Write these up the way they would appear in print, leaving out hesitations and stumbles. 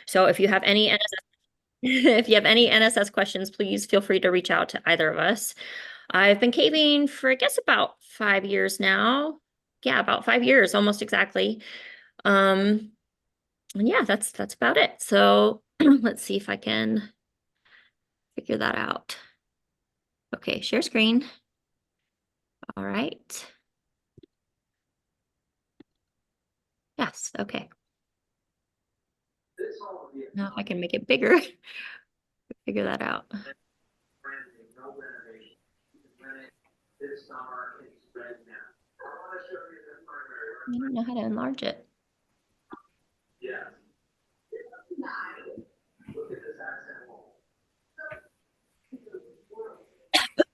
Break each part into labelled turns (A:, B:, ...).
A: So if you have any NSS, if you have any NSS questions, please feel free to reach out to either of us. I've been caving for, I guess, about 5 years now. Yeah, about 5 years, almost exactly. Um, and yeah, that's about it. So let's see if I can figure that out. Okay, share screen. All right. Yes, okay. Now if I can make it bigger, figure that out. I don't know how to enlarge it.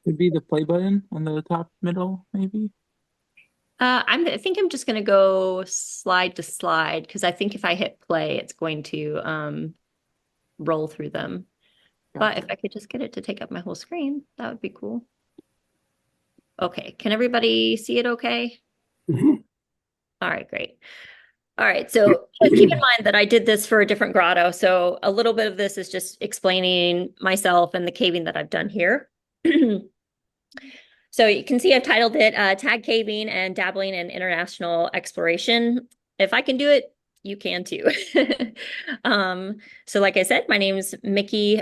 B: Could be the play button on the top middle, maybe.
A: I think I'm just gonna go slide to slide because I think if I hit play, it's going to roll through them. But if
B: Gotcha.
A: I could just get it to take up my whole screen, that would be cool. Okay, can everybody see it okay? All right, great. All right, so just keep in mind that I did this for a different grotto. So a little bit of this is just explaining myself and the caving that I've done here. So you can see I've titled it Tag Caving and Dabbling in International Exploration. If I can do it, you can too. So like I said, my name's Miki.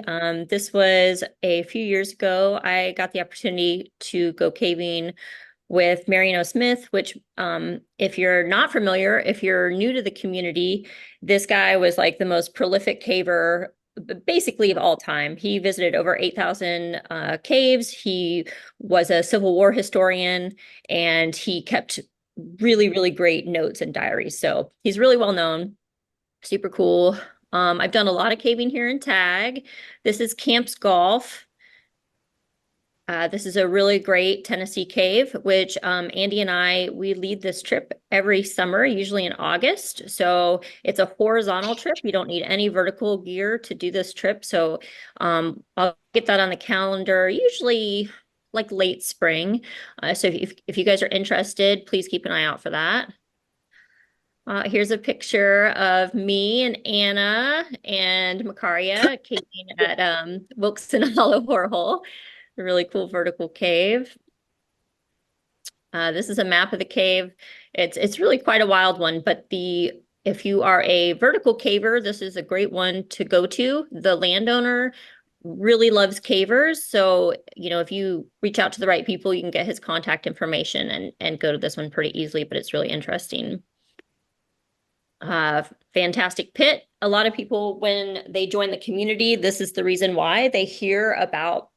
A: This was a few years ago. I got the opportunity to go caving with Mariano Smith, which if you're not familiar, if you're new to the community, this guy was like the most prolific caver basically of all time. He visited over 8,000 caves. He was a Civil War historian and he kept really, really great notes and diaries. So he's really well known, super cool. I've done a lot of caving here in Tag. This is Camps Golf. This is a really great Tennessee cave, which Andy and we lead this trip every summer, usually in August. So it's a horizontal trip. You don't need any vertical gear to do this trip. So I'll get that on the calendar, usually like late spring. So if you guys are interested, please keep an eye out for that. Here's a picture of me and Anna and Makaria caving at Wilkson Hollow Borehole, a really cool vertical cave. This is a map of the cave. It's really quite a wild one, but the if you are a vertical caver, this is a great one to go to. The landowner really loves cavers, so if you reach out to the right people, you can get his contact information and go to this one pretty easily, but it's really interesting. Fantastic pit. A lot of people, when they join the community, this is the reason why they hear about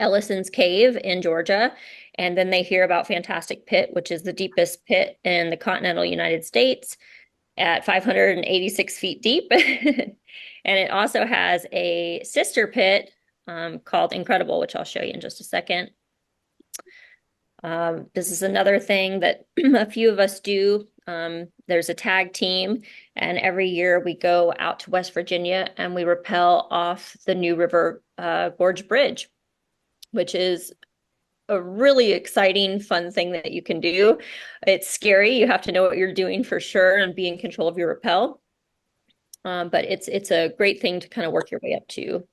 A: Ellison's Cave in Georgia, and then they hear about Fantastic Pit, which is the deepest pit in the continental United States at 586 feet deep. And it also has a sister pit called Incredible, which I'll show you in just a second. This is another thing that a few of us do. There's a tag team, and every year we go out to West Virginia and we rappel off the New River Gorge Bridge, which is a really exciting, fun thing that you can do. It's scary. You have to know what you're doing for sure and be in control of your rappel. But it's a great thing to kind of work your way up to.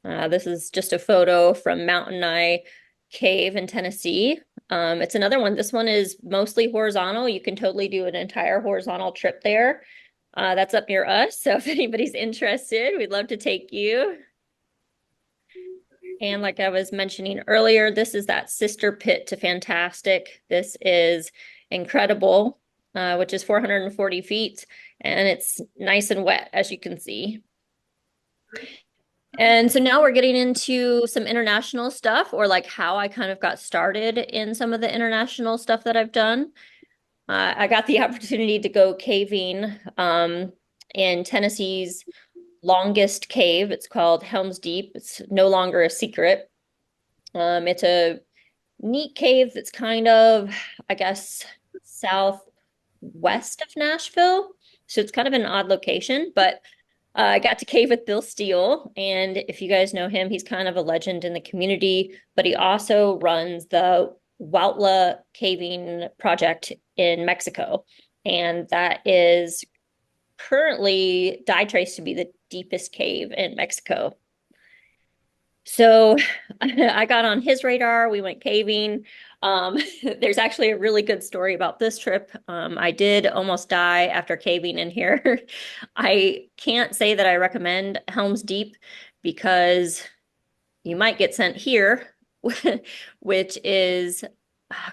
A: This is just a photo from Mountain Eye Cave in Tennessee. It's another one. This one is mostly horizontal. You can totally do an entire horizontal trip there. That's up near us. So if anybody's interested, we'd love to take you. And like I was mentioning earlier, this is that sister pit to Fantastic. This is Incredible, which is 440 feet, and it's nice and wet, as you can see. And so now we're getting into some international stuff, or like how I kind of got started in some of the international stuff that I've done. I got the opportunity to go caving in Tennessee's longest cave. It's called Helms Deep. It's no longer a secret. It's a neat cave that's kind of, I guess, southwest of Nashville. So it's kind of an odd location, but I got to cave with Bill Steele. And if you guys know him, he's kind of a legend in the community, but he also runs the Huautla Caving Project in Mexico. And that is currently die traced to be the deepest cave in Mexico. So I got on his radar. We went caving. There's actually a really good story about this trip. I did almost die after caving in here. I can't say that I recommend Helm's Deep because you might get sent here, which is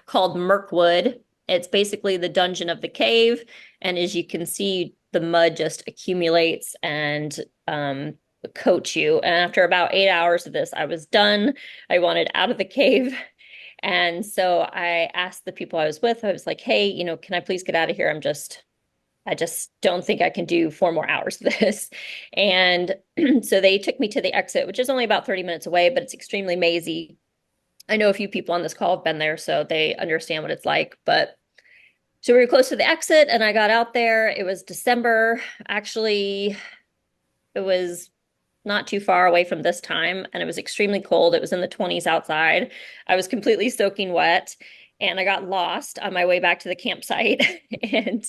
A: called Mirkwood. It's basically the dungeon of the cave. And as you can see, the mud just accumulates and coat you. And after about 8 hours of this, I was done. I wanted out of the cave. And so I asked the people I was with, I was like, hey, can I please get out of here? I just don't think I can do 4 more hours of this. And so they took me to the exit, which is only about 30 minutes away, but it's extremely mazy. I know a few people on this call have been there, so they understand what it's like. But so we were close to the exit, and I got out there. It was December. Actually, it was not too far away from this time, and it was extremely cold. It was in the 20s outside. I was completely soaking wet, and I got lost on my way back to the campsite. And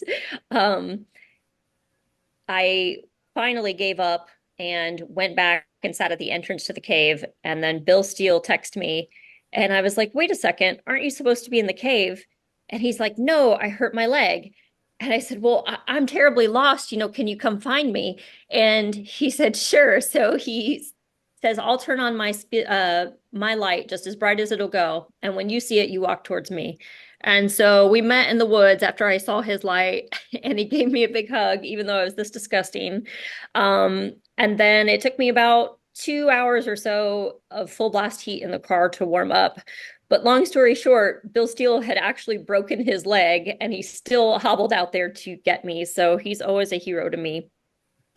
A: um, I finally gave up and went back and sat at the entrance to the cave. And then Bill Steele texted me, and I was like, wait a second, aren't you supposed to be in the cave? And he's like, no, I hurt my leg. And I said, well, I'm terribly lost. Can you come find me? And he said, sure. So he says, I'll turn on my light just as bright as it'll go. And when you see it, you walk towards me. And so we met in the woods after I saw his light, and he gave me a big hug, even though I was this disgusting. And then it took me about 2 hours or so of full blast heat in the car to warm up. But long story short, Bill Steele had actually broken his leg, and he still hobbled out there to get me. So he's always a hero to me.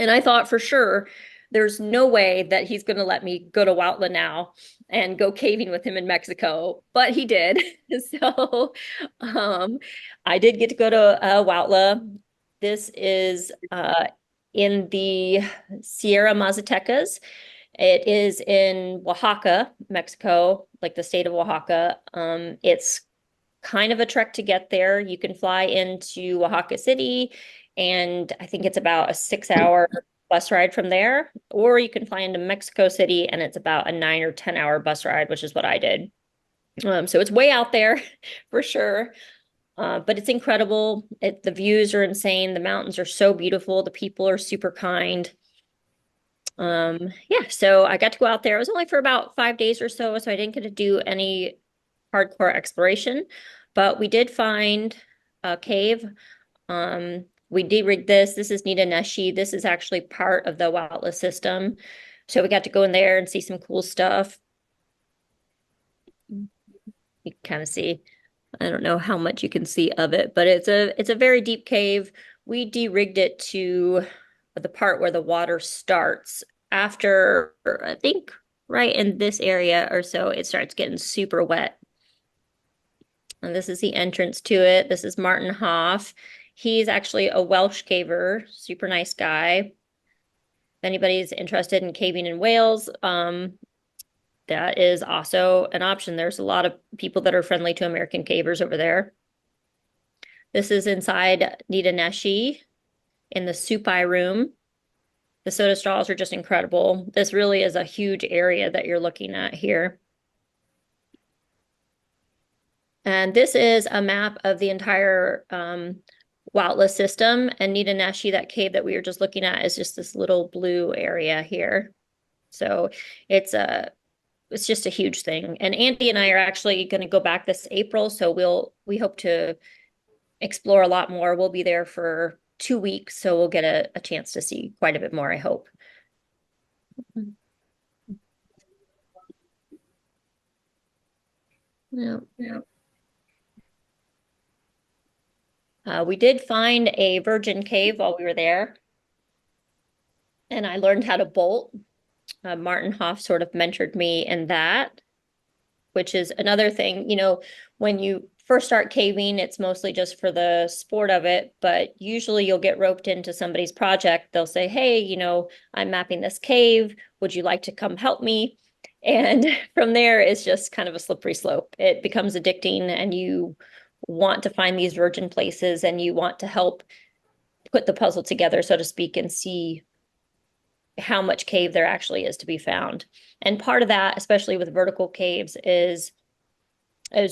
A: And I thought for sure there's no way that he's going to let me go to Huautla now and go caving with him in Mexico, but he did. So um, I did get to go to Huautla. This is in the Sierra Mazatecas. It is in Oaxaca, Mexico, like the state of Oaxaca. It's kind of a trek to get there. You can fly into Oaxaca City, and I think it's about a 6 hour bus ride from there, or you can fly into Mexico City, and it's about a 9 or 10 hour bus ride, which is what I did. So it's way out there for sure. But it's incredible. The views are insane. The mountains are so beautiful. The people are super kind. Yeah, so I got to go out there. It was only for about 5 days or so I didn't get to do any hardcore exploration, but we did find a cave. We de-rigged this. This is Nita Neshi. This is actually part of the Huautla system. So we got to go in there and see some cool stuff. You can kind of see, I don't know how much you can see of it, but it's a very deep cave. We de-rigged it to the part where the water starts. After, I think, right in this area or so, it starts getting super wet. And this is the entrance to it. This is Martin Hoff. He's actually a Welsh caver, super nice guy. If anybody's interested in caving in Wales, that is also an option. There's a lot of people that are friendly to American cavers over there. This is inside Nita Neshi in the Supai room. The soda straws are just incredible. This really is a huge area that you're looking at here. And this is a map of the entire Huautla system. And Nita Neshi, that cave that we were just looking at, is just this little blue area here. So it's just a huge thing. And Andy and I are actually going to go back this April, so we hope to explore a lot more. We'll be there for 2 weeks, so we'll get a chance to see quite a bit more, I hope. Yeah. We did find a virgin cave while we were there, and I learned how to bolt. Martin Hoff sort of mentored me in that, which is another thing. When you first start caving, it's mostly just for the sport of it, but usually you'll get roped into somebody's project. They'll say, hey, I'm mapping this cave. Would you like to come help me? And from there, it's just kind of a slippery slope. It becomes addicting, and you want to find these virgin places, and you want to help put the puzzle together, so to speak, and see how much cave there actually is to be found. And part of that, especially with vertical caves, is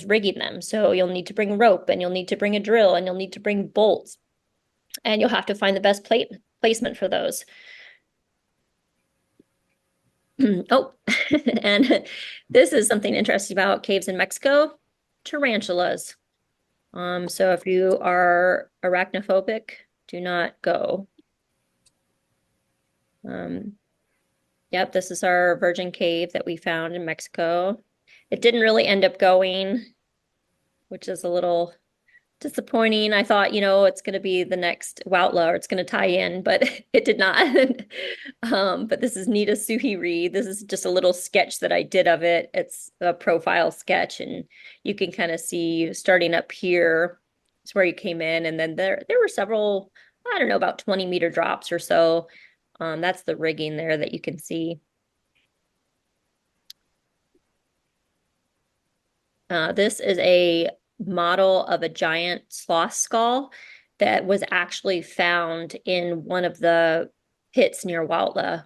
A: rigging them. So you'll need to bring rope, and you'll need to bring a drill, and you'll need to bring bolts, and you'll have to find the best placement for those. Oh, and this is something interesting about caves in Mexico, tarantulas. So if you are arachnophobic, do not go. Um, yep, this is our virgin cave that we found in Mexico. It didn't really end up going, which is a little disappointing. I thought, it's going to be the next Woutla or it's going to tie in, but it did not. But this is Nita Suhiri. This is just a little sketch that I did of it. It's a profile sketch, and you can kind of see starting up here is where you came in, and then there were several, I don't know, about 20-meter drops or so. That's the rigging there that you can see. This is a model of a giant sloth skull that was actually found in one of the pits near Huautla.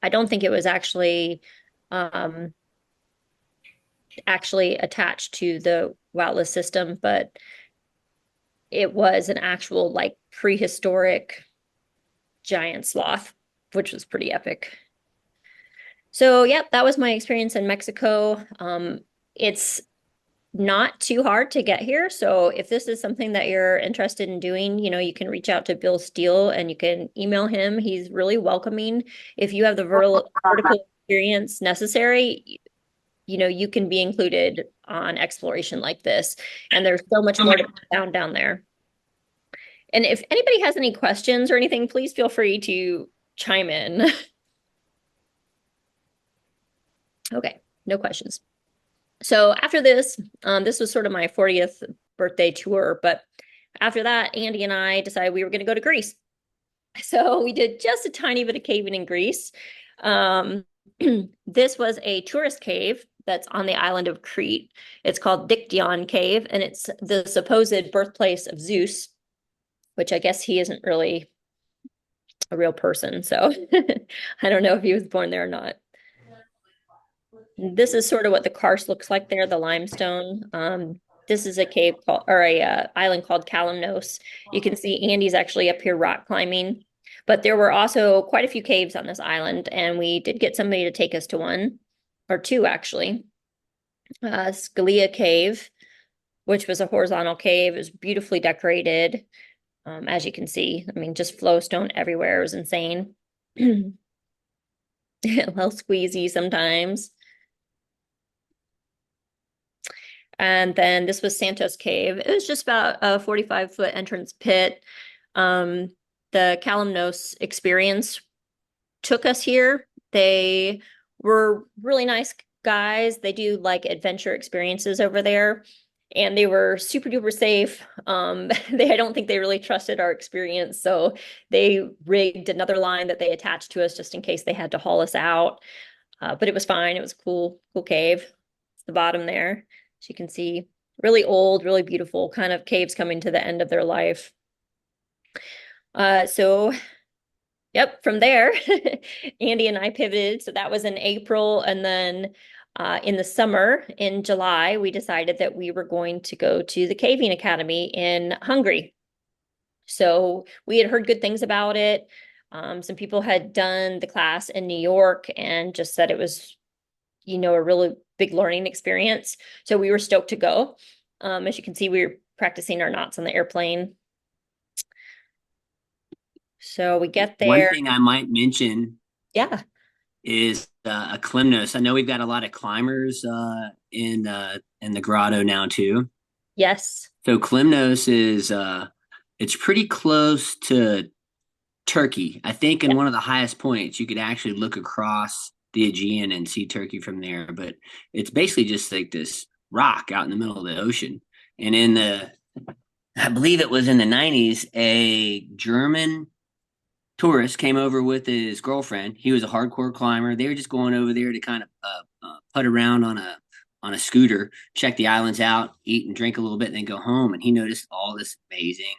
A: I don't think it was um, actually attached to the Huautla system, but it was an actual like prehistoric giant sloth, which was pretty epic. So, yep, that was my experience in Mexico. It's not too hard to get here. So if this is something that you're interested in doing, you can reach out to Bill Steele and you can email him. He's really welcoming. If you have the vertical experience necessary, you can be included on exploration like this. And there's so much more to be found down there. And if anybody has any questions or anything, please feel free to chime in. Okay, no questions. So after this, this was sort of my 40th birthday tour, but after that, Andy and I decided we were going to go to Greece. So we did just a tiny bit of caving in Greece. This was a tourist cave that's on the island of Crete. It's called Dictyon Cave, and it's the supposed birthplace of Zeus, which I guess he isn't really a real person. So I don't know if he was born there or not. This is sort of what the karst looks like there, the limestone. This is a cave called, or a island called Kalymnos. You can see Andy's actually up here rock climbing, but there were also quite a few caves on this island, and we did get somebody to take us to one or two actually. Scalia Cave, which was a horizontal cave. It was beautifully decorated, as you can see. I mean, just flowstone everywhere. It was insane. A little squeezy sometimes. And then this was Santos Cave. It was just about a 45-foot entrance pit. The Kalymnos experience took us here. They were really nice guys. They do like adventure experiences over there, and they were super duper safe. I don't think they really trusted our experience, so they rigged another line that they attached to us just in case they had to haul us out. But it was fine. It was a cool cave. It's the bottom there. As you can see, really old, really beautiful kind of caves coming to the end of their life. So yep, from there, Andy and I pivoted. So that was in April. And then in the summer, in July, we decided that we were going to go to the Caving Academy in Hungary. So we had heard good things about it. Some people had done the class in New York and just said it was, a really big learning experience. So we were stoked to go. As you can see, we were practicing our knots on the airplane. So we get
C: One
A: there.
C: thing I might mention
A: Yeah.
C: is a Klimnos. I know we've got a lot of climbers in the grotto now too.
A: Yes.
C: So Klimnos is it's pretty close to Turkey. I think in
A: Yep.
C: one of the highest points you could actually look across the Aegean and see Turkey from there. But it's basically just like this rock out in the middle of the ocean. And I believe it was in the 90s, a German tourist came over with his girlfriend. He was a hardcore climber. They were just going over there to kind of put around on a scooter, check the islands out, eat and drink a little bit, and then go home. And he noticed all this amazing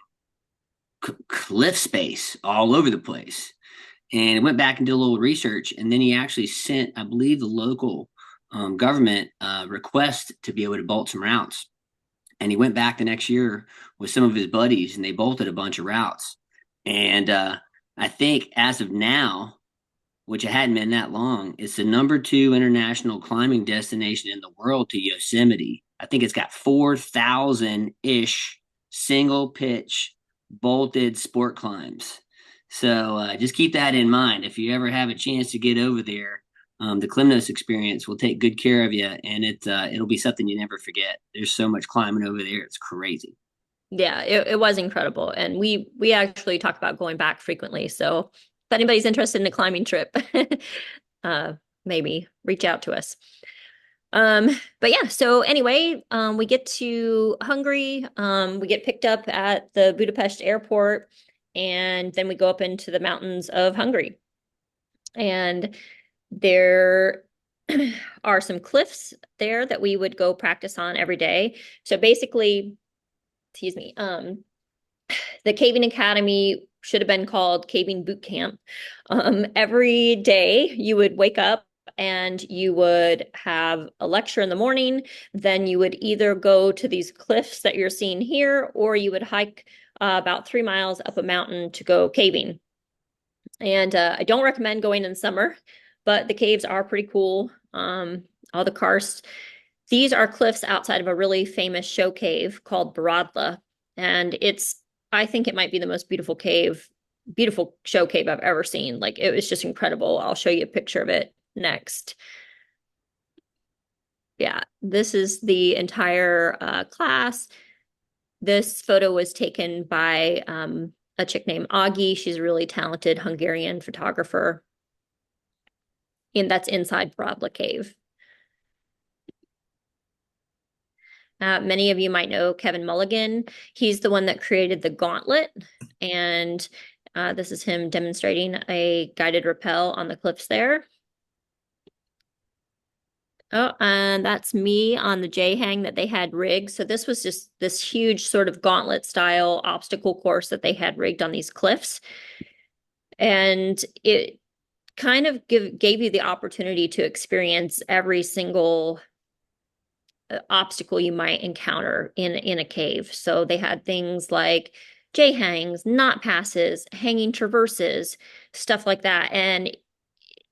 C: cliff space all over the place. And went back and did a little research, and then he actually sent, I believe, the local government request to be able to bolt some routes. And he went back the next year with some of his buddies, and they bolted a bunch of routes. And I think as of now, which it hadn't been that long, it's the #2 international climbing destination in the world to Yosemite. I think it's got 4,000 ish single pitch bolted sport climbs. So just keep that in mind. If you ever have a chance to get over there, the Klimnos experience will take good care of you, and it'll be something you never forget. There's so much climbing over there; it's crazy.
A: Yeah, it was incredible. And we actually talk about going back frequently. So if anybody's interested in a climbing trip, maybe reach out to us. But yeah, so anyway, we get to Hungary, we get picked up at the Budapest airport, and then we go up into the mountains of Hungary. And there are some cliffs there that we would go practice on every day. So basically, excuse me, the Caving Academy should have been called Caving Boot Camp. Every day you would wake up and you would have a lecture in the morning. Then you would either go to these cliffs that you're seeing here, or you would hike about 3 miles up a mountain to go caving. And I don't recommend going in summer, but the caves are pretty cool. All the karst. These are cliffs outside of a really famous show cave called Baradla. And I think it might be the most beautiful show cave I've ever seen. Like, it was just incredible. I'll show you a picture of it next. Yeah, this is the entire class. This photo was taken by a chick named Augie. She's a really talented Hungarian photographer. And that's inside Baradla Cave. Many of you might know Kevin Mulligan. He's the one that created the gauntlet. And this is him demonstrating a guided rappel on the cliffs there. Oh, and that's me on the J-hang that they had rigged. So this was just this huge sort of gauntlet style obstacle course that they had rigged on these cliffs. And it kind of gave you the opportunity to experience every single obstacle you might encounter in a cave. So they had things like J-hangs, knot passes, hanging traverses, stuff like that. And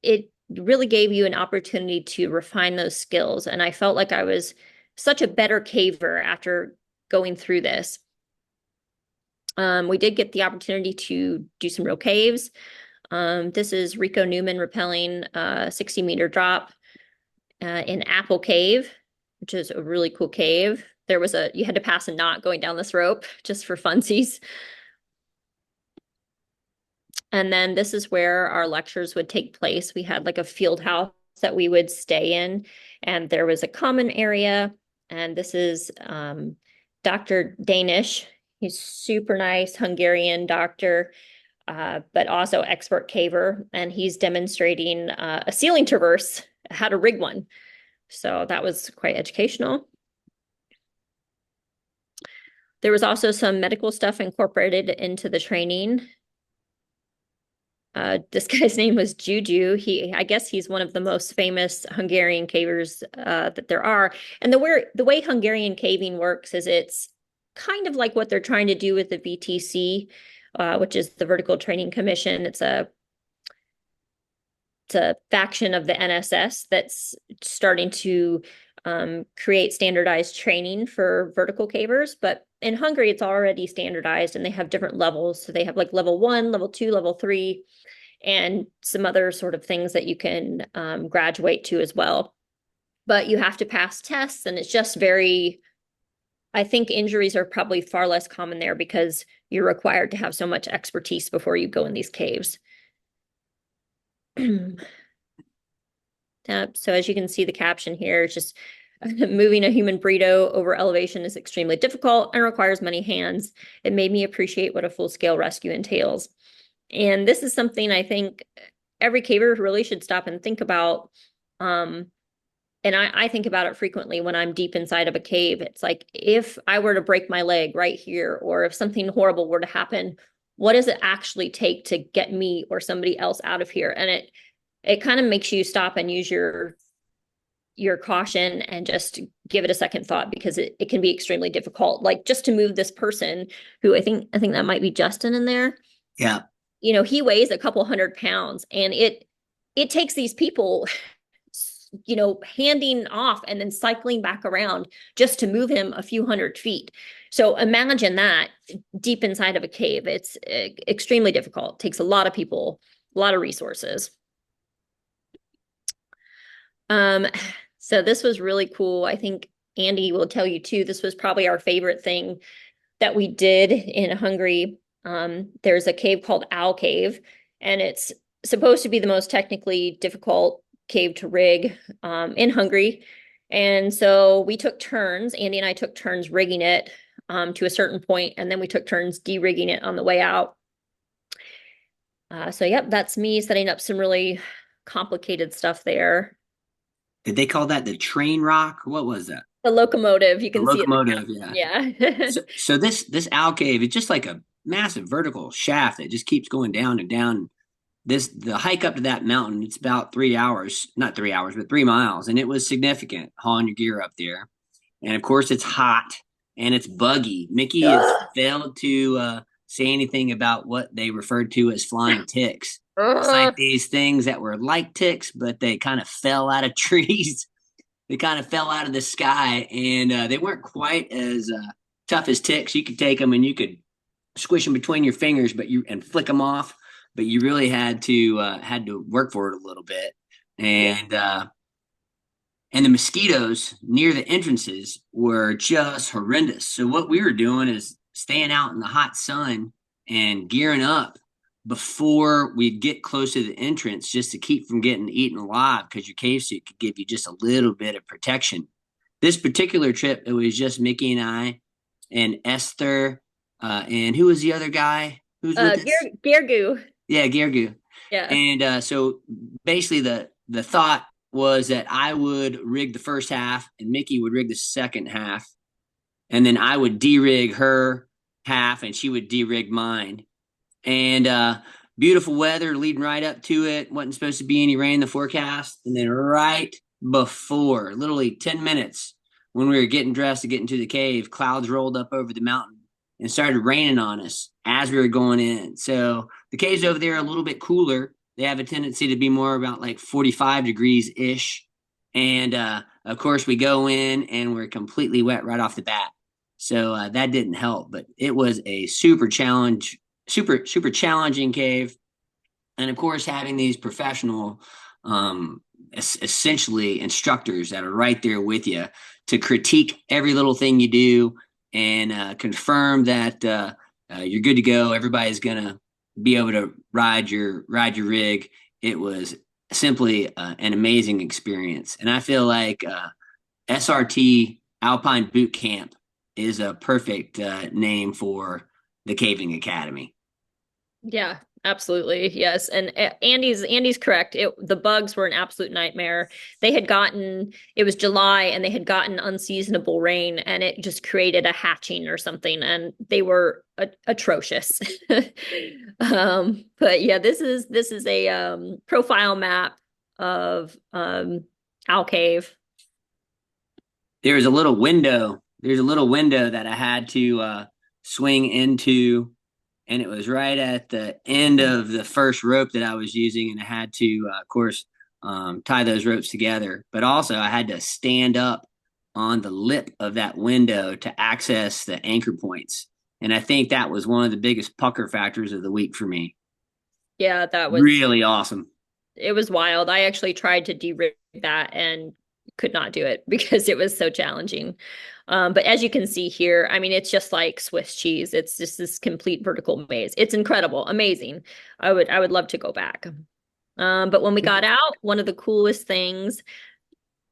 A: it really gave you an opportunity to refine those skills. And I felt like I was such a better caver after going through this. We did get the opportunity to do some real caves. This is Rico Newman rappelling a 60-meter drop in Apple Cave, which is a really cool cave. You had to pass a knot going down this rope just for funsies. And then this is where our lectures would take place. We had like a field house that we would stay in, and there was a common area. And this is Dr. Danish. He's super nice Hungarian doctor, but also expert caver. And he's demonstrating a ceiling traverse, how to rig one. So that was quite educational. There was also some medical stuff incorporated into the training. This guy's name was Juju. I guess he's one of the most famous Hungarian cavers that there are. And the way Hungarian caving works is it's kind of like what they're trying to do with the VTC, which is the Vertical Training Commission. It's a faction of the NSS that's starting to create standardized training for vertical cavers. But in Hungary, it's already standardized, and they have different levels. So they have like level 1, level 2, level 3, and some other sort of things that you can graduate to as well. But you have to pass tests, and it's just I think injuries are probably far less common there because you're required to have so much expertise before you go in these caves. So as you can see, the caption here is just moving a human burrito over elevation is extremely difficult and requires many hands. It made me appreciate what a full-scale rescue entails. And this is something I think every caver really should stop and think about. And I think about it frequently when I'm deep inside of a cave. It's like, if I were to break my leg right here, or if something horrible were to happen, what does it actually take to get me or somebody else out of here? And it kind of makes you stop and use your caution and just give it a second thought, because it can be extremely difficult. Like, just to move this person who I think that might be Justin in there.
C: Yeah.
A: He weighs a couple 100 pounds, and it takes these people handing off and then cycling back around just to move him a few 100 feet. So imagine that deep inside of a cave. It's extremely difficult. It takes a lot of people, a lot of resources. Um, so this was really cool. I think Andy will tell you too, this was probably our favorite thing that we did in Hungary. There's a cave called Owl Cave, and it's supposed to be the most technically difficult cave to rig in Hungary. And so we took turns, Andy and I took turns rigging it to a certain point, and then we took turns de-rigging it on the way out. So yep, that's me setting up some really complicated stuff there.
C: Did they call that the train rock? What was that?
A: The locomotive, you
C: The
A: can see it.
C: locomotive, yeah.
A: Yeah.
C: So this owl cave is just like a massive vertical shaft that just keeps going down and down. The hike up to that mountain, it's about 3 hours, not 3 hours, but 3 miles, and it was significant hauling your gear up there. And of course, it's hot and it's buggy. Mickey has failed to say anything about what they referred to as flying ticks. It's like these things that were like ticks, but they kind of fell out of trees. They kind of fell out of the sky, and they weren't quite as tough as ticks. You could take them and you could squish them between your fingers, and flick them off. But you really had to work for it a little bit, and the mosquitoes near the entrances were just horrendous. So what we were doing is staying out in the hot sun and gearing up before we get close to the entrance, just to keep from getting eaten alive, because your cave suit could give you just a little bit of protection. This particular trip, it was just Mickey and I and Esther, and who was the other guy who's with us?
A: Gergu.
C: Yeah, Gergu.
A: Yeah.
C: And so basically the thought was that I would rig the first half and Mickey would rig the second half. And then I would de-rig her half and she would de-rig mine. And beautiful weather leading right up to it. Wasn't supposed to be any rain in the forecast. And then right before, literally 10 minutes, when we were getting dressed to get into the cave, clouds rolled up over the mountain and started raining on us as we were going in. So the caves over there are a little bit cooler. They have a tendency to be more about like 45 degrees-ish. And of course, we go in and we're completely wet right off the bat. So that didn't help, but it was a super challenging cave. And of course, having these professional, essentially instructors that are right there with you to critique every little thing you do and confirm that you're good to go. Everybody's gonna be able to ride your rig. It was simply an amazing experience, and I feel like SRT Alpine Boot Camp is a perfect name for the Caving Academy.
A: Yeah, absolutely. Yes. And Andy's correct. The bugs were an absolute nightmare. It was July and they had gotten unseasonable rain, and it just created a hatching or something, and they were atrocious. But yeah, this is a profile map of Owl Cave.
C: There's a little window that I had to swing into, and it was right at the end of the first rope that I was using, and I had to, of course, tie those ropes together. But also, I had to stand up on the lip of that window to access the anchor points, and I think that was one of the biggest pucker factors of the week for me.
A: Yeah, that was
C: really awesome.
A: It was wild. I actually tried to de-rig that and could not do it because it was so challenging. But as you can see here, I mean, it's just like Swiss cheese. It's just this complete vertical maze. It's incredible, amazing. I would love to go back. But when we got out, one of the coolest things,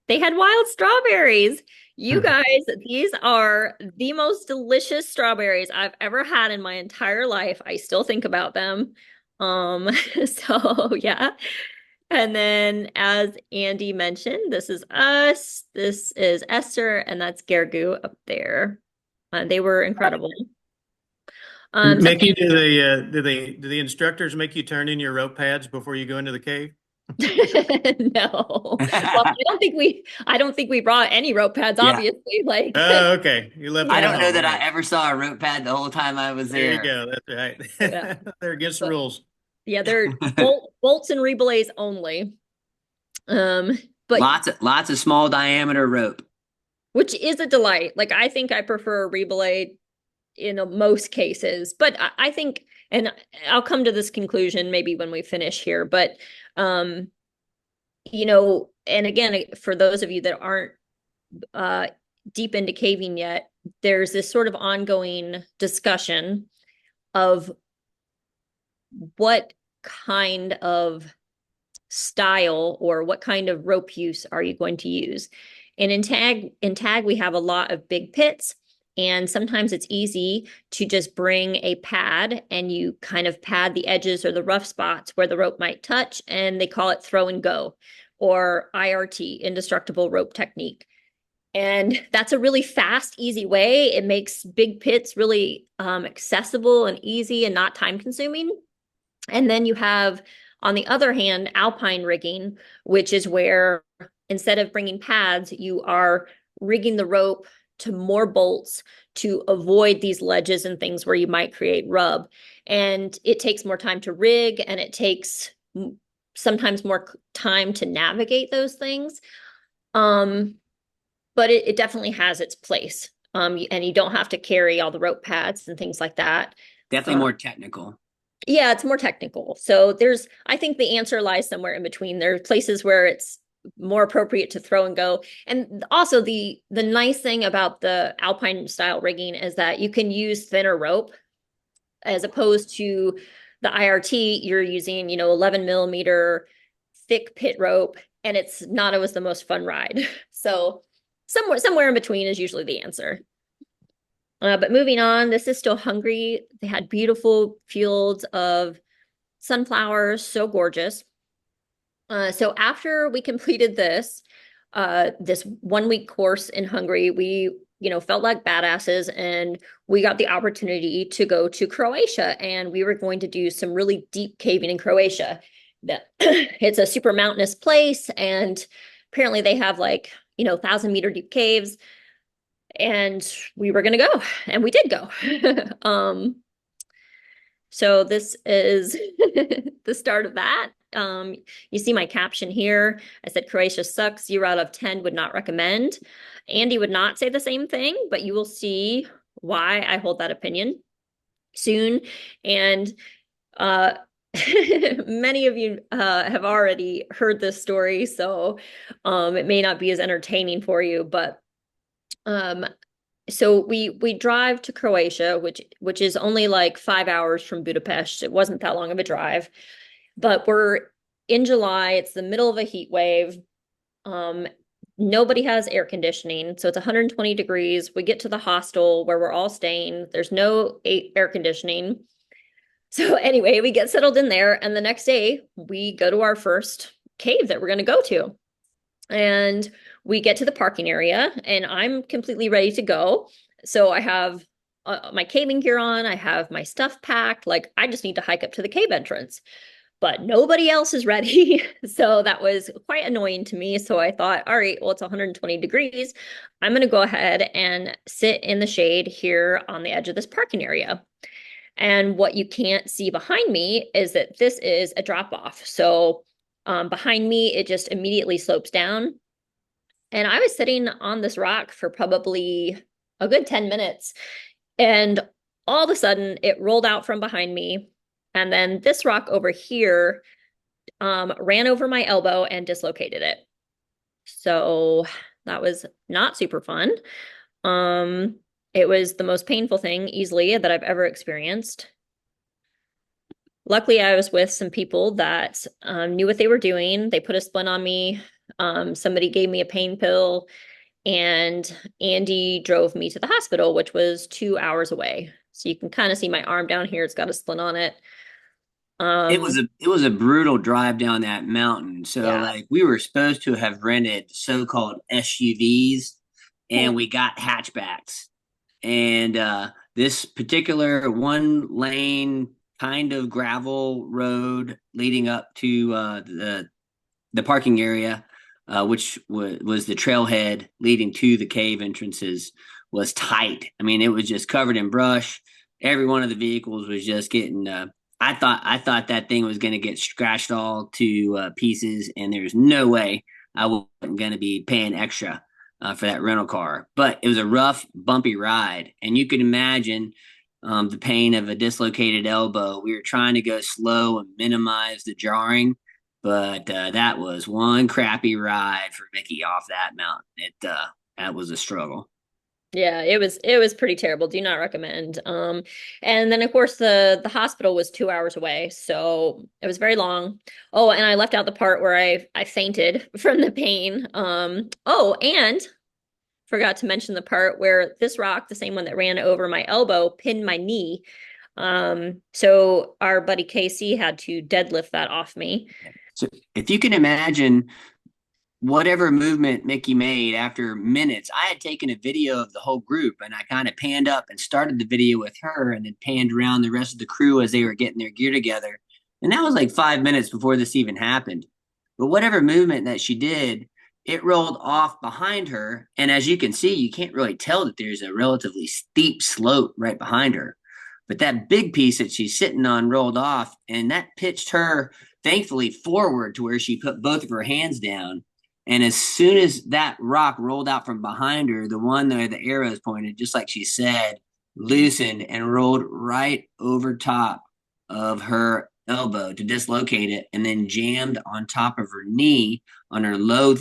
A: they had wild strawberries. You guys, these are the most delicious strawberries I've ever had in my entire life. I still think about them. So yeah. And then, as Andy mentioned, this is us. This is Esther, and that's Gergu up there. They were incredible.
D: Mickey, do the instructors make you turn in your rope pads before you go into the cave?
A: No. Well, I don't think we brought any rope pads,
C: Yeah.
A: obviously. Like,
D: Oh, okay. You left
C: I
D: them
A: yeah,
D: at
C: don't know
D: home.
C: that
D: All
C: I
D: right.
C: ever saw a rope pad the whole time I was
D: There you
C: there.
D: go. That's
A: yeah.
D: right. They're against the
A: But
D: rules.
A: yeah, they're bolts and relays only. Um, but
C: Lots of small diameter rope.
A: which is a delight. Like, I think I prefer a relay in most cases, but I think, and I'll come to this conclusion maybe when we finish here, but um, and again, for those of you that aren't uh deep into caving yet, there's this sort of ongoing discussion of what kind of style or what kind of rope use are you going to use. And in tag we have a lot of big pits, and sometimes it's easy to just bring a pad and you kind of pad the edges or the rough spots where the rope might touch, and they call it throw and go, or IRT, indestructible rope technique. And that's a really fast, easy way. It makes big pits really accessible and easy and not time consuming. And then you have, on the other hand, alpine rigging, which is where instead of bringing pads, you are rigging the rope to more bolts to avoid these ledges and things where you might create rub. And it takes more time to rig, and it takes sometimes more time to navigate those things. But it definitely has its place. And you don't have to carry all the rope pads and things like that.
C: Definitely more technical.
A: Yeah, it's more technical. So I think the answer lies somewhere in between. There are places where it's more appropriate to throw and go. And also the nice thing about the alpine style rigging is that you can use thinner rope as opposed to the IRT. You're using, 11 millimeter thick pit rope, and it's not always the most fun ride. So somewhere in between is usually the answer. But moving on, this is still Hungary. They had beautiful fields of sunflowers, so gorgeous. So after we completed this 1 week course in Hungary, we, felt like badasses, and we got the opportunity to go to Croatia, and we were going to do some really deep caving in Croatia. It's a super mountainous place, and apparently they have 1,000-meter deep caves, and we were going to go, and we did go. So this is the start of that. You see my caption here. I said Croatia sucks. 0 out of 10 would not recommend. Andy would not say the same thing, but you will see why I hold that opinion soon. And many of you have already heard this story, so it may not be as entertaining for you, but so we drive to Croatia, which is only like 5 hours from Budapest. It wasn't that long of a drive, but we're in July. It's the middle of a heat wave. Nobody has air conditioning, so it's 120 degrees. We get to the hostel where we're all staying. There's no air conditioning. So anyway, we get settled in there, and the next day we go to our first cave that we're going to go to. And we get to the parking area, and I'm completely ready to go. So I have my caving gear on. I have my stuff packed. Like, I just need to hike up to the cave entrance. But nobody else is ready. So that was quite annoying to me. So I thought, all right, well, it's 120 degrees. I'm going to go ahead and sit in the shade here on the edge of this parking area. And what you can't see behind me is that this is a drop off. So behind me, it just immediately slopes down. And I was sitting on this rock for probably a good 10 minutes. And all of a sudden, it rolled out from behind me. And then this rock over here ran over my elbow and dislocated it. So that was not super fun. It was the most painful thing easily that I've ever experienced. Luckily, I was with some people that knew what they were doing. They put a splint on me. Somebody gave me a pain pill, and Andy drove me to the hospital, which was 2 hours away. So you can kind of see my arm down here. It's got a splint on it.
C: It was a brutal drive down that mountain. So
A: Yeah.
C: like we were supposed to have rented so-called SUVs, and we got hatchbacks. And this particular one lane kind of gravel road leading up to the parking area, which was the trailhead leading to the cave entrances, was tight. I mean, it was just covered in brush. Every one of the vehicles was just getting. I thought that thing was going to get scratched all to pieces, and there's no way I wasn't going to be paying extra for that rental car. But it was a rough, bumpy ride, and you could imagine the pain of a dislocated elbow. We were trying to go slow and minimize the jarring, but that was one crappy ride for Mickey off that mountain. That was a struggle.
A: Yeah, it was pretty terrible. Do not recommend. And then of course the hospital was 2 hours away, so it was very long. Oh, and I left out the part where I fainted from the pain. Oh, and forgot to mention the part where this rock, the same one that ran over my elbow, pinned my knee. So our buddy Casey had to deadlift that off me.
C: So if you can imagine whatever movement Mickey made after minutes, I had taken a video of the whole group and I kind of panned up and started the video with her and then panned around the rest of the crew as they were getting their gear together. And that was like 5 minutes before this even happened. But whatever movement that she did, it rolled off behind her. And as you can see, you can't really tell that there's a relatively steep slope right behind her. But that big piece that she's sitting on rolled off, and that pitched her, thankfully, forward to where she put both of her hands down. And as soon as that rock rolled out from behind her, the one where the arrows pointed, just like she said, loosened and rolled right over top of her elbow to dislocate it, and then jammed on top of her knee on her low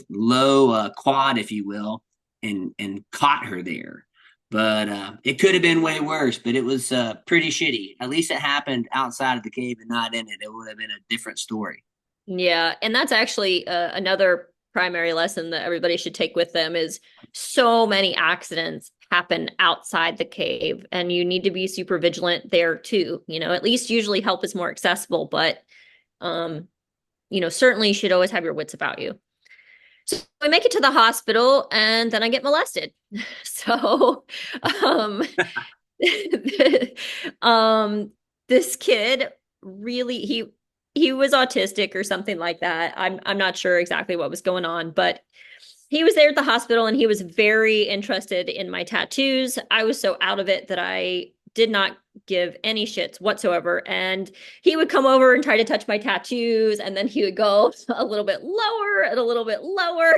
C: quad, if you will, and caught her there. But it could have been way worse, but it was pretty shitty. At least it happened outside of the cave and not in it. It would have been a different story.
A: Yeah, and that's actually another primary lesson that everybody should take with them is so many accidents happen outside the cave, and you need to be super vigilant there too. At least usually help is more accessible, but certainly you should always have your wits about you. So I make it to the hospital and then I get molested. So um this kid really he was autistic or something like that. I'm not sure exactly what was going on, but he was there at the hospital and he was very interested in my tattoos. I was so out of it that I did not give any shits whatsoever. And he would come over and try to touch my tattoos, and then he would go a little bit lower and a little bit lower.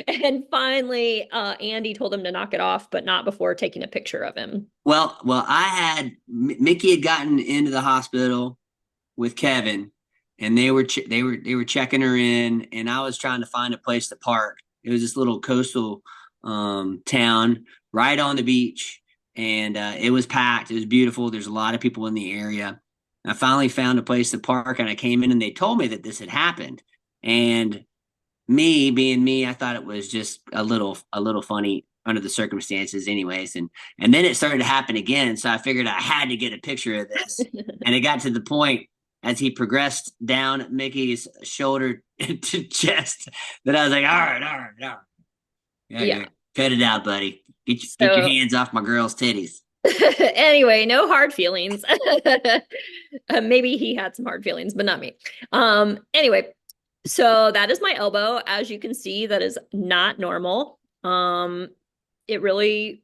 A: And finally, Andy told him to knock it off, but not before taking a picture of him.
C: Well, Mickey had gotten into the hospital with Kevin, and they were checking her in, and I was trying to find a place to park. It was this little coastal town right on the beach, and it was packed. It was beautiful. There's a lot of people in the area. I finally found a place to park, and I came in, and they told me that this had happened. And me being me, I thought it was just a little funny under the circumstances, anyways. And then it started to happen again, so I figured I had to get a picture of this. And it got to the point as he progressed down Mickey's shoulder to chest that I was like, all right. Yeah. Cut it out, buddy. Get your hands off my girl's titties.
A: Anyway, no hard feelings. Maybe he had some hard feelings, but not me. Anyway, so that is my elbow. As you can see, that is not normal. It really,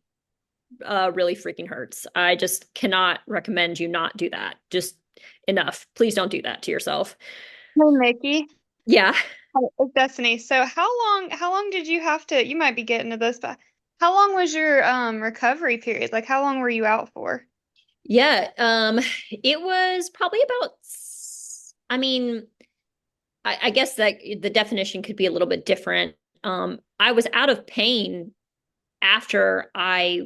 A: really freaking hurts. I just cannot recommend you not do that. Just enough. Please don't do that to yourself.
E: Hey, Mickey.
A: Yeah.
E: It's Destiny. So how long did you have to, you might be getting to this, but how long was your recovery period? Like how long were you out for?
A: Yeah. It was probably about, I mean, I guess that the definition could be a little bit different. I was out of pain after I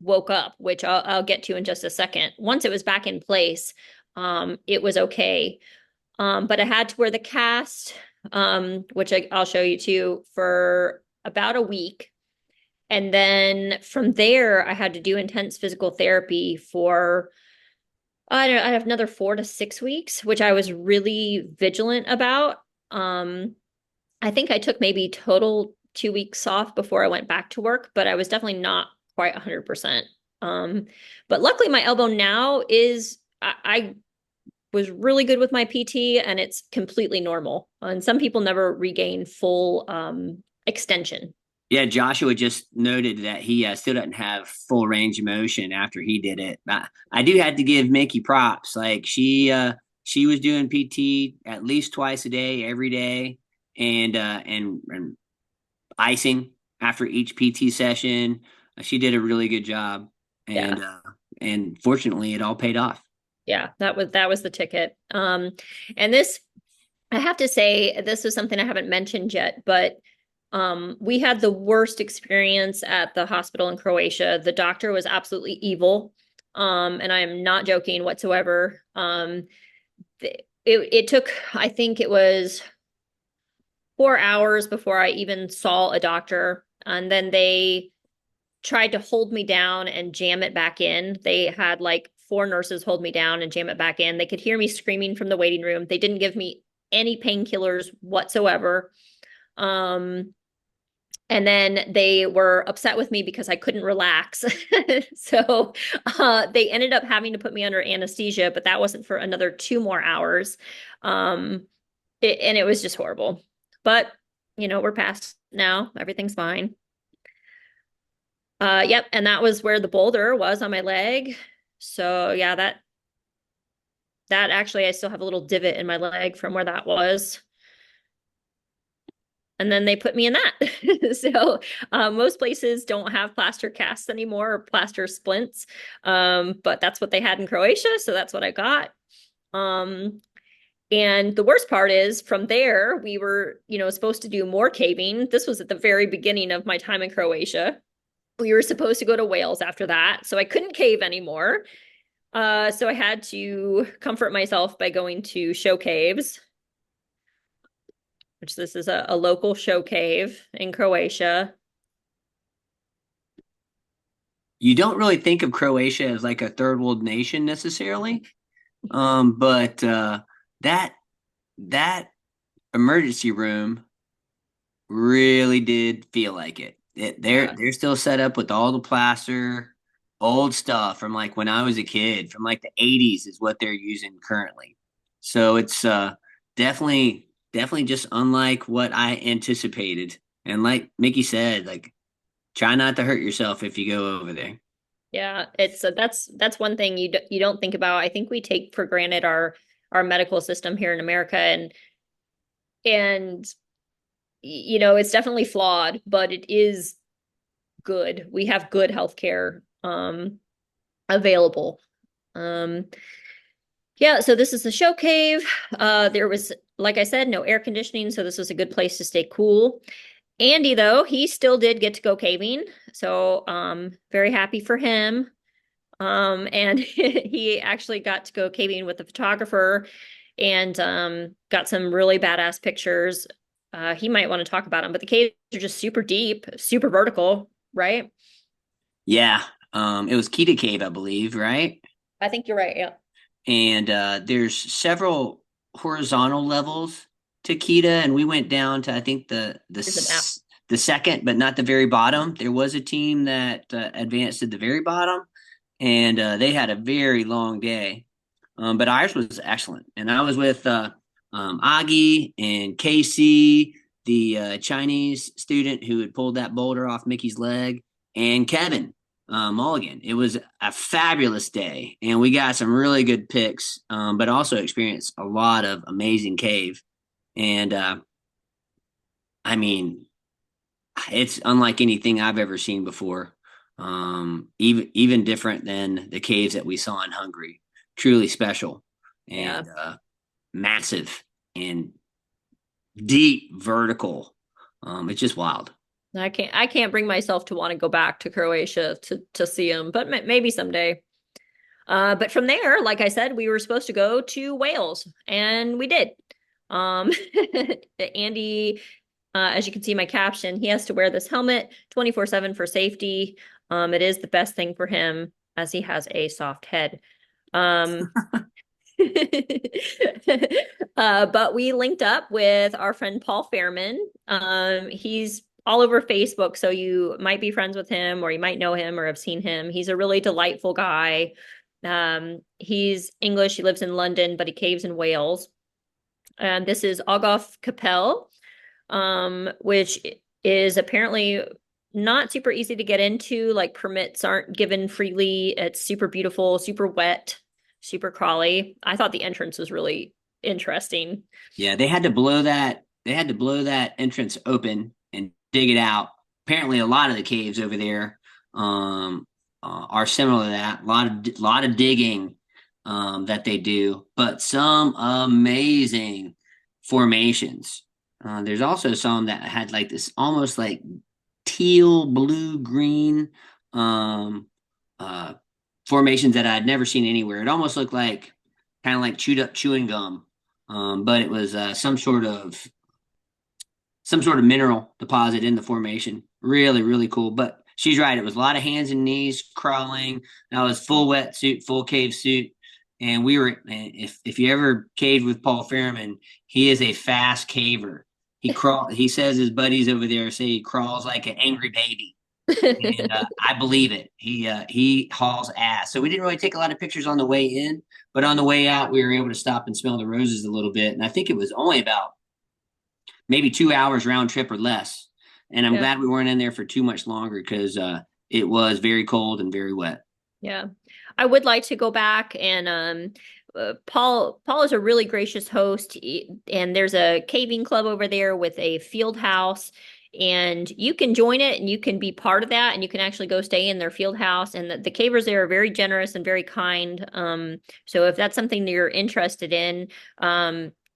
A: woke up, which I'll get to in just a second. Once it was back in place, it was okay. But I had to wear the cast, which I'll show you too, for about a week. And then from there, I had to do intense physical therapy for, I have another 4 to 6 weeks, which I was really vigilant about. I think I took maybe total 2 weeks off before I went back to work, but I was definitely not quite 100%. But luckily my elbow now is, I was really good with my PT and it's completely normal. And some people never regain full extension.
C: Yeah, Joshua just noted that he still doesn't have full range of motion after he did it. I do have to give Miki props. Like she was doing PT at least twice a day, every day, and icing after each PT session. She did a really good job, and
A: Yeah.
C: and fortunately, it all paid off.
A: Yeah, that was the ticket. And this, I have to say, this is something I haven't mentioned yet, but we had the worst experience at the hospital in Croatia. The doctor was absolutely evil. And I am not joking whatsoever. It took, I think it was 4 hours before I even saw a doctor. And then they tried to hold me down and jam it back in. They had like 4 nurses hold me down and jam it back in. They could hear me screaming from the waiting room. They didn't give me any painkillers whatsoever. And then they were upset with me because I couldn't relax. So they ended up having to put me under anesthesia, but that wasn't for another 2 more hours. And it was just horrible. But, we're past now. Everything's fine. Yep, and that was where the boulder was on my leg. So yeah, that actually, I still have a little divot in my leg from where that was. And then they put me in that. So most places don't have plaster casts anymore or plaster splints. But that's what they had in Croatia. So that's what I got. And the worst part is from there, we were, supposed to do more caving. This was at the very beginning of my time in Croatia. We were supposed to go to Wales after that. So I couldn't cave anymore. So I had to comfort myself by going to show caves, which this is a local show cave in Croatia.
C: You don't really think of Croatia as like a third world nation necessarily, but that emergency room really did feel like it. They're still set up with all the plaster, old stuff from like when I was a kid, from like the 80s is what they're using currently. So it's definitely just unlike what I anticipated. And like Miki said, like try not to hurt yourself if you go over there.
A: Yeah, it's that's one thing you don't think about. I think we take for granted our medical system here in America, and it's definitely flawed, but it is good. We have good healthcare available. Yeah, so this is the show cave. There was, like I said, no air conditioning, so this was a good place to stay cool. Andy, though, he still did get to go caving, so very happy for him. And he actually got to go caving with the photographer and got some really badass pictures. He might want to talk about them, but the caves are just super deep, super vertical, right?
C: Yeah. It was Kita Cave, I believe, right?
A: I think you're right. Yeah.
C: And there's several horizontal levels to Kita, and we went down to I think the second, but not the very bottom. There was a team that advanced to the very bottom, and they had a very long day. But ours was excellent, and I was with Agi and Casey, the Chinese student who had pulled that boulder off Mickey's leg, and Kevin Mulligan. It was a fabulous day, and we got some really good pics, but also experienced a lot of amazing cave. And I mean, it's unlike anything I've ever seen before. Even different than the caves that we saw in Hungary. Truly special and massive and deep vertical. It's just wild.
A: I can't bring myself to want to go back to Croatia to see him, but maybe someday. But from there, like I said, we were supposed to go to Wales, and we did. Andy, as you can see my caption, he has to wear this helmet 24/7 for safety. It is the best thing for him as he has a soft head. But we linked up with our friend Paul Fairman. He's all over Facebook, so you might be friends with him or you might know him or have seen him. He's a really delightful guy. He's English, he lives in London, but he caves in Wales. And this is Ogof Capel, which is apparently not super easy to get into. Like permits aren't given freely. It's super beautiful, super wet, super crawly. I thought the entrance was really interesting.
C: Yeah, they had to blow that. They had to blow that entrance open and dig it out. Apparently, a lot of the caves over there are similar to that. A lot of digging that they do, but some amazing formations. There's also some that had like this almost like teal, blue, green uh, formations that I'd never seen anywhere. It almost looked like kind of like chewed up chewing gum, but it was some sort of mineral deposit in the formation. Really, really cool. But she's right. It was a lot of hands and knees crawling. That was full wetsuit, full cave suit. And we were, if you ever caved with Paul Fairman, he is a fast caver. He says his buddies over there say he crawls like an angry baby. And I believe it. He hauls ass. So we didn't really take a lot of pictures on the way in, but on the way out, we were able to stop and smell the roses a little bit. And I think it was only about maybe 2 hours round trip or less. And I'm glad we weren't in there for too much longer because it was very cold and very wet.
A: Yeah. I would like to go back and Paul is a really gracious host, and there's a caving club over there with a field house, and you can join it and you can be part of that, and you can actually go stay in their field house, and the cavers there are very generous and very kind. So if that's something that you're interested in,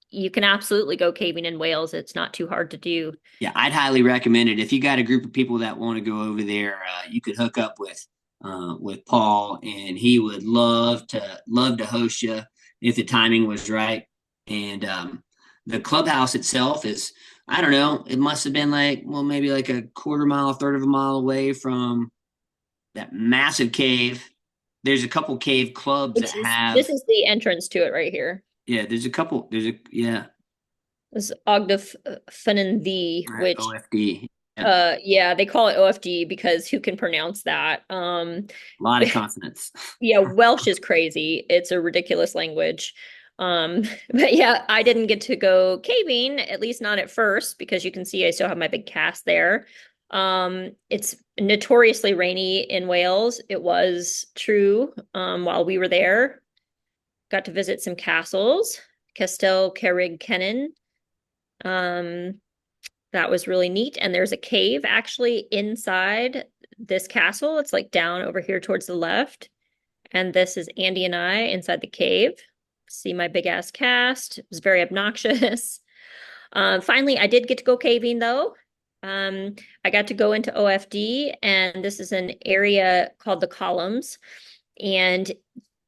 A: you can absolutely go caving in Wales. It's not too hard to do.
C: Yeah, I'd highly recommend it. If you got a group of people that want to go over there, you could hook up with Paul, and he would love to host you if the timing was right. And the clubhouse itself is, I don't know, it must have been like, well, maybe like a quarter mile, a third of a mile away from that massive cave. There's a couple cave clubs
A: This is the entrance to it right here.
C: Yeah, This is
A: Ogdef Fenenthi, which
C: OFD.
A: yeah, they call it OFD because who can pronounce that?
C: A lot of consonants.
A: Yeah, Welsh is crazy. It's a ridiculous language. But yeah, I didn't get to go caving, at least not at first, because you can see I still have my big cast there. It's notoriously rainy in Wales. It was true while we were there. Got to visit some castles, Castell Cerrig Kennan. That was really neat. And there's a cave actually inside this castle. It's like down over here towards the left. And this is Andy and I inside the cave. See my big ass cast. It was very obnoxious. Finally, I did get to go caving though. I got to go into OFD, and this is an area called the Columns. And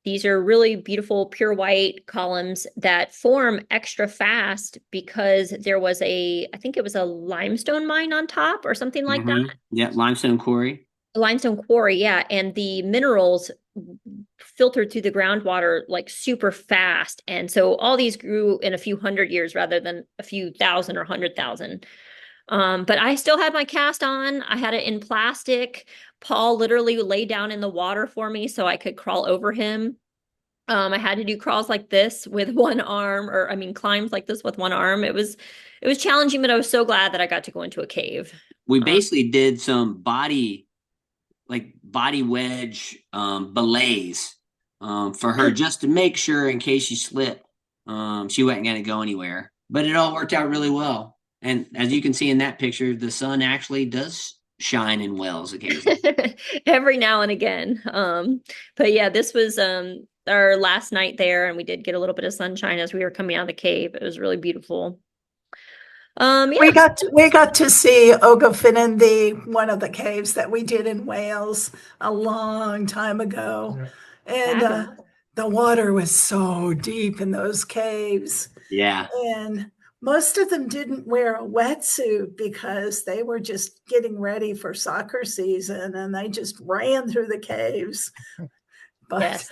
A: these are really beautiful, pure white columns that form extra fast because there was I think it was a limestone mine on top or something like that.
C: Yeah, limestone quarry.
A: Limestone quarry, yeah. And the minerals filtered through the groundwater like super fast. And so all these grew in a few hundred years rather than a few thousand or 100,000. But I still had my cast on. I had it in plastic. Paul literally laid down in the water for me so I could crawl over him. I had to do crawls like this with one arm, or I mean, climbs like this with one arm. It was challenging, but I was so glad that I got to go into a cave.
C: We basically did some body wedge belays for her just to make sure in case she slipped, she wasn't going to go anywhere. But it all worked out really well. And as you can see in that picture, the sun actually does shine in Wales occasionally.
A: Every now and again. But yeah, this was our last night there, and we did get a little bit of sunshine as we were coming out of the cave. It was really beautiful. Yeah.
F: We got to see Ogofinnan, one of the caves that we did in Wales a long time ago. And the water was so deep in those caves.
C: Yeah.
F: And most of them didn't wear a wetsuit because they were just getting ready for soccer season, and they just ran through the caves. But yes.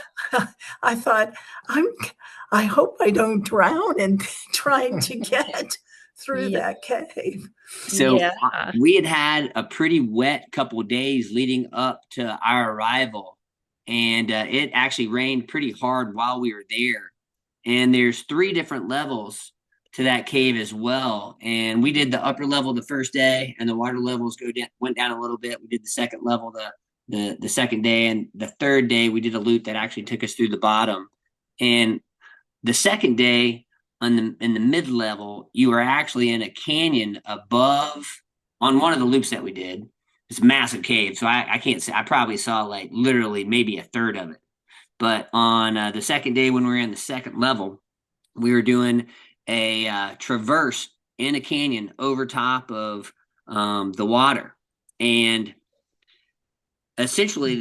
F: I thought, I hope I don't drown in trying to get through
A: Yeah.
F: that cave.
C: So
A: Yeah.
C: we had a pretty wet couple of days leading up to our arrival, and it actually rained pretty hard while we were there. And there's 3 different levels to that cave as well. And we did the upper level the first day, and the water levels went down a little bit. We did the second level the second day, and the third day we did a loop that actually took us through the bottom. And the second day in the mid level, you were actually in a canyon above on one of the loops that we did. It's a massive cave, so I can't say I probably saw like literally maybe a third of it. But on the second day when we were in the second level, we were doing a traverse in a canyon over top of the water, and essentially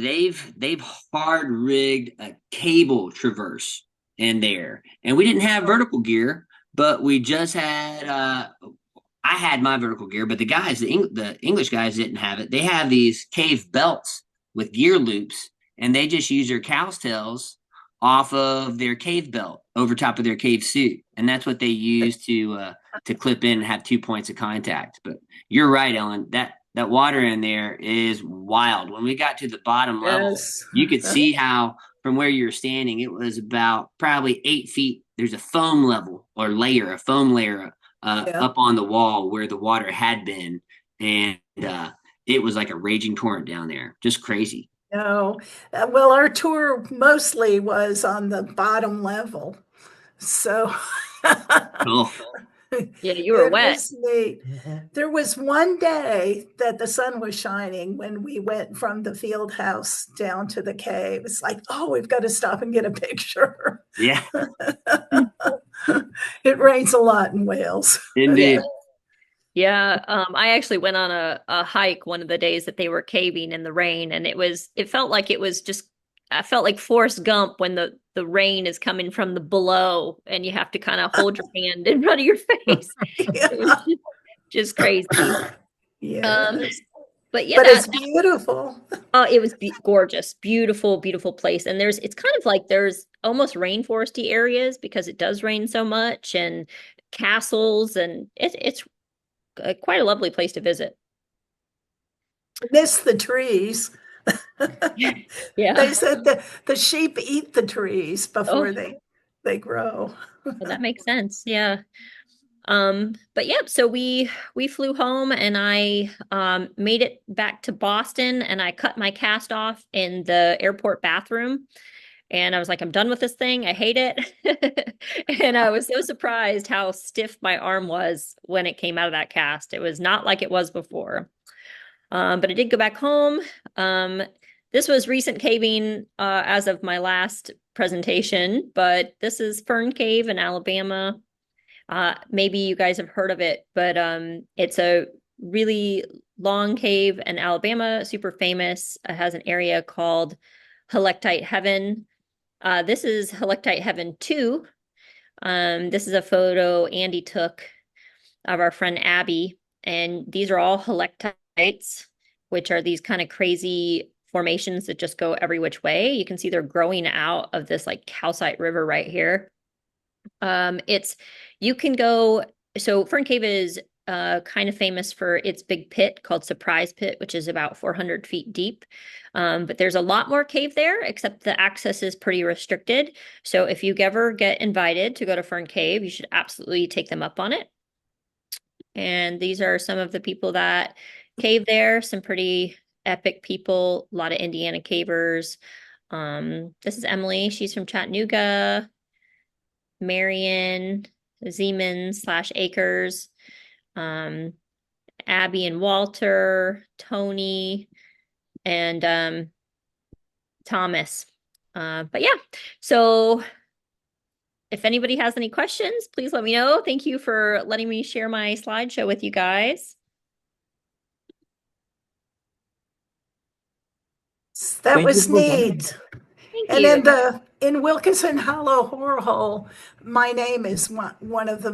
C: they've hard rigged a cable traverse in there, and we didn't have vertical gear, but we just had I had my vertical gear, but the English guys didn't have it. They have these cave belts with gear loops, and they just use their cow's tails off of their cave belt over top of their cave suit, and that's what they use to clip in and have 2 points of contact. But you're right, Ellen. That water in there is wild. When we got to the bottom level,
F: Yes.
C: you could see how from where you were standing, it was about probably 8 feet. There's a foam layer up on the wall where the water had been, and it was like a raging torrent down there. Just crazy.
F: No. Well, our tour mostly was on the bottom level. So
C: Cool.
A: Yeah, you were
F: it
A: wet.
F: was neat. There was one day that the sun was shining when we went from the field house down to the cave. It's like, oh, we've got to stop and get a picture.
C: Yeah,
F: It rains a lot in Wales.
C: indeed.
A: Yeah, I actually went on a hike one of the days that they were caving in the rain, and it felt like it was just I felt like Forrest Gump when the rain is coming from the below and you have to kind of hold your hand in front of your face. It was just crazy.
F: Yes.
A: But yeah,
F: But it's beautiful.
A: it was gorgeous, beautiful, beautiful place. And it's kind of like there's almost rainforesty areas because it does rain so much, and castles, and it's quite a lovely place to visit.
F: Miss the trees.
A: Yeah.
F: They said that the sheep eat the trees before
A: Oh.
F: they grow.
A: Well, that makes sense. Yeah. But yeah, so we flew home, and I made it back to Boston, and I cut my cast off in the airport bathroom. And I was like, I'm done with this thing. I hate it. And I was so surprised how stiff my arm was when it came out of that cast. It was not like it was before. But I did go back home. This was recent caving as of my last presentation, but this is Fern Cave in Alabama. Maybe you guys have heard of it, but it's a really long cave in Alabama, super famous. It has an area called Helictite Heaven. This is Helictite Heaven 2. This is a photo Andy took of our friend Abby, and these are all helictites, which are these kind of crazy formations that just go every which way. You can see they're growing out of this like calcite river right here. You can go, so Fern Cave is kind of famous for its big pit called Surprise Pit, which is about 400 feet deep. But there's a lot more cave there, except the access is pretty restricted. So if you ever get invited to go to Fern Cave, you should absolutely take them up on it. And these are some of the people that cave there, some pretty epic people, a lot of Indiana cavers. This is Emily. She's from Chattanooga. Marion, Zeman/Acres, Abby and Walter, Tony, and Thomas. But yeah, so if anybody has any questions, please let me know. Thank you for letting me share my slideshow with you guys.
F: That
B: Thank
F: was
B: you for coming.
F: neat.
A: Thank
F: And
A: you.
F: in Wilkinson Hollow Horror Hole, my name is one of the